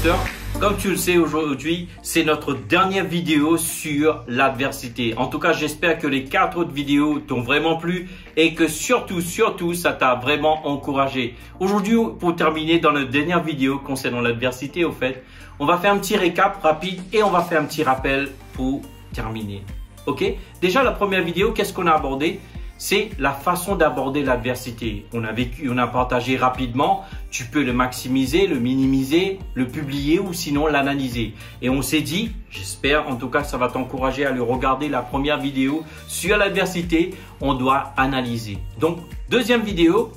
sœurs, comme tu le sais aujourd'hui, c'est notre dernière vidéo sur l'adversité. En tout cas, j'espère que les 4 autres vidéos t'ont vraiment plu et que surtout, ça t'a vraiment encouragé. Aujourd'hui, pour terminer dans notre dernière vidéo concernant l'adversité, au fait, on va faire un petit récap rapide et on va faire un petit rappel pour terminer. Ok? Déjà, la première vidéo, qu'est-ce qu'on a abordé? C'est la façon d'aborder l'adversité. On a partagé rapidement. Tu peux le maximiser, le minimiser, le publier ou sinon l'analyser. Et on s'est dit, j'espère en tout cas ça va t'encourager à le regarder, la première vidéo sur l'adversité. On doit analyser. Donc, deuxième vidéo,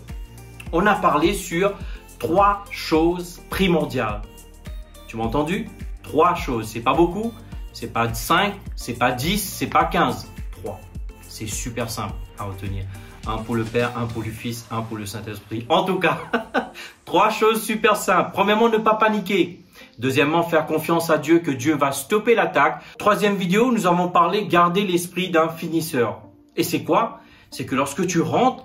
on a parlé sur 3 choses primordiales. Tu m'as entendu? 3 choses. C'est pas beaucoup, c'est pas 5, c'est pas 10, c'est pas 15. 3. C'est super simple à retenir. Un pour le Père, un pour le Fils, un pour le Saint-Esprit. En tout cas, 3 choses super simples. Premièrement, ne pas paniquer. Deuxièmement, faire confiance à Dieu que Dieu va stopper l'attaque. Troisième vidéo, nous avons parlé garder l'esprit d'un finisseur. Et c'est quoi? C'est que lorsque tu rentres,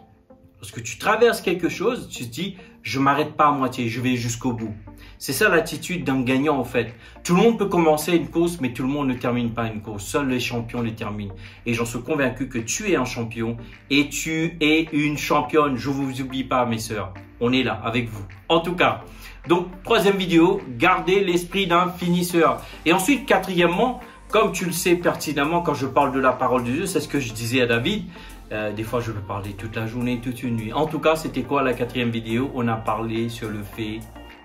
lorsque tu traverses quelque chose, tu te dis, je m'arrête pas à moitié, je vais jusqu'au bout. C'est ça l'attitude d'un gagnant en fait. Tout le monde peut commencer une course, mais tout le monde ne termine pas une course. Seuls les champions le terminent. Et j'en suis convaincu que tu es un champion et tu es une championne. Je ne vous oublie pas mes sœurs. On est là avec vous. En tout cas, donc troisième vidéo, garder l'esprit d'un finisseur. Et ensuite, quatrièmement, comme tu le sais pertinemment quand je parle de la parole de Dieu, c'est ce que je disais à David. Des fois, je peux parler toute la journée, toute une nuit. En tout cas, c'était quoi la 4e vidéo? On a parlé sur le fait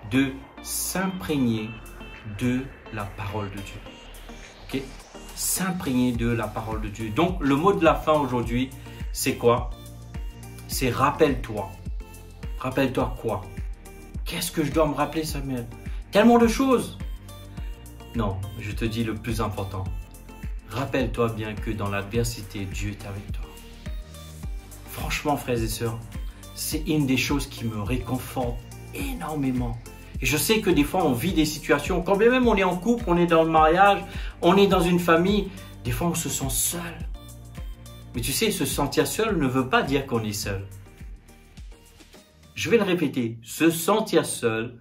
de s'imprégner de la parole de Dieu. Ok? S'imprégner de la parole de Dieu. Donc, le mot de la fin aujourd'hui, c'est quoi? C'est rappelle-toi. Rappelle-toi quoi? Qu'est-ce que je dois me rappeler, Samuel? Tellement de choses. Non, je te dis le plus important. Rappelle-toi bien que dans l'adversité, Dieu est avec toi. Franchement, frères et sœurs, c'est une des choses qui me réconforte énormément. Et je sais que des fois, on vit des situations, quand bien même on est en couple, on est dans le mariage, on est dans une famille, des fois on se sent seul. Mais tu sais, se sentir seul ne veut pas dire qu'on est seul. Je vais le répéter, se sentir seul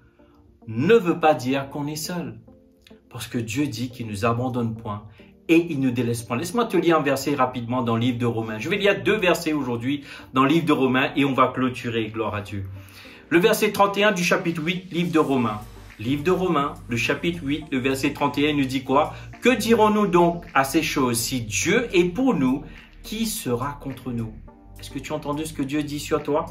ne veut pas dire qu'on est seul. Parce que Dieu dit qu'il ne nous abandonne point et il ne nous délaisse point. Laisse-moi te lire un verset rapidement dans le livre de Romains. Je vais lire 2 versets aujourd'hui dans le livre de Romains et on va clôturer, gloire à Dieu. Le verset 31 du chapitre 8, livre de Romains. Livre de Romains, le chapitre 8, le verset 31 nous dit quoi? Que dirons-nous donc à ces choses? Si Dieu est pour nous, qui sera contre nous? Est-ce que tu as entendu ce que Dieu dit sur toi?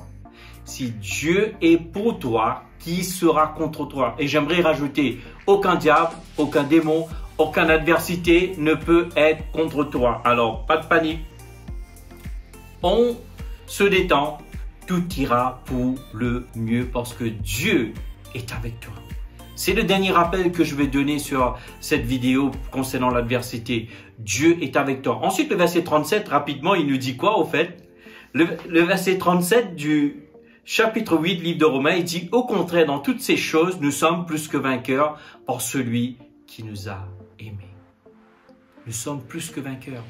Si Dieu est pour toi, qui sera contre toi? Et j'aimerais rajouter, aucun diable, aucun démon, aucune adversité ne peut être contre toi. Alors, pas de panique. On se détend. Tout ira pour le mieux parce que Dieu est avec toi. C'est le dernier rappel que je vais donner sur cette vidéo concernant l'adversité. Dieu est avec toi. Ensuite, le verset 37, rapidement, il nous dit quoi au fait? Le verset 37 du chapitre 8, livre de Romains, il dit « Au contraire, dans toutes ces choses, nous sommes plus que vainqueurs par celui qui nous a aimés. » Nous sommes plus que vainqueurs.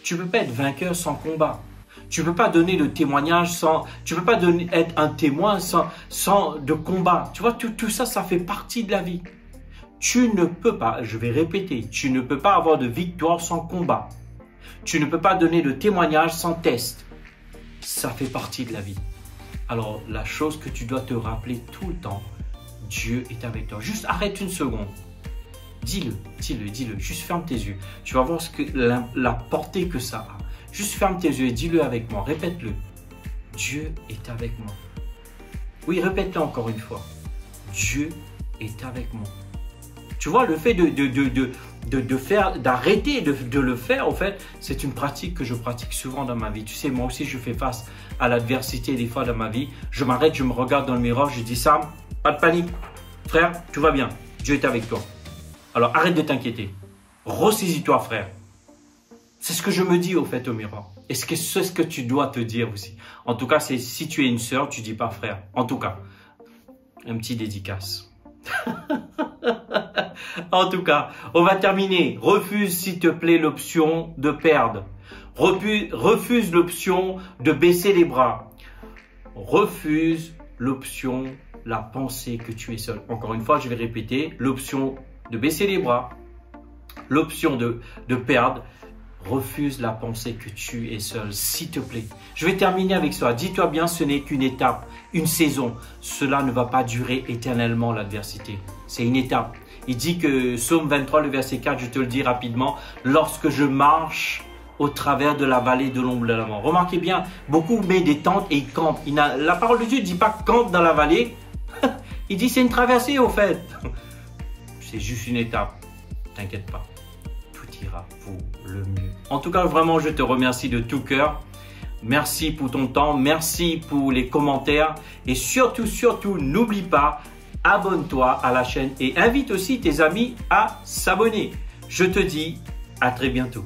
Tu ne peux pas être vainqueur sans combat. Tu ne peux pas donner le témoignage sans... Tu ne peux pas être un témoin sans de combat. Tu vois, tout ça, ça fait partie de la vie. Tu ne peux pas, je vais répéter, tu ne peux pas avoir de victoire sans combat. Tu ne peux pas donner le témoignage sans test. Ça fait partie de la vie. Alors, la chose que tu dois te rappeler tout le temps, Dieu est avec toi. Juste arrête une seconde. Dis-le. Juste ferme tes yeux. Tu vas voir la portée que ça a. Juste ferme tes yeux et dis-le avec moi. Répète-le. Dieu est avec moi. Oui, répète-le encore une fois. Dieu est avec moi. Tu vois, le fait d'arrêter de le faire, en fait, c'est une pratique que je pratique souvent dans ma vie. Tu sais, moi aussi, je fais face à l'adversité des fois dans ma vie. Je m'arrête, je me regarde dans le miroir, je dis Sam, pas de panique. Frère, tout va bien. Dieu est avec toi. Alors, arrête de t'inquiéter. Ressaisis-toi, frère. C'est ce que je me dis au fait au miroir. Et c'est ce que tu dois te dire aussi. En tout cas, c'est si tu es une sœur, tu dis pas frère. En tout cas, un petit dédicace. En tout cas, on va terminer. Refuse s'il te plaît l'option de perdre. Refuse l'option de baisser les bras. Refuse l'option la pensée que tu es seul. Encore une fois, je vais répéter, l'option de baisser les bras, l'option de perdre. Refuse la pensée que tu es seul, s'il te plaît. Je vais terminer avec ça. Dis-toi bien, ce n'est qu'une étape, une saison. Cela ne va pas durer éternellement, l'adversité. C'est une étape. Il dit que, Psaume 23, le verset 4, je te le dis rapidement, lorsque je marche au travers de la vallée de l'ombre de la mort. Remarquez bien, beaucoup mettent des tentes et ils campent. La parole de Dieu ne dit pas campe dans la vallée. Il dit c'est une traversée au fait. C'est juste une étape. T'inquiète pas. Pour le mieux. En tout cas, vraiment, je te remercie de tout cœur. Merci pour ton temps, merci pour les commentaires et surtout, n'oublie pas, abonne-toi à la chaîne et invite aussi tes amis à s'abonner. Je te dis à très bientôt.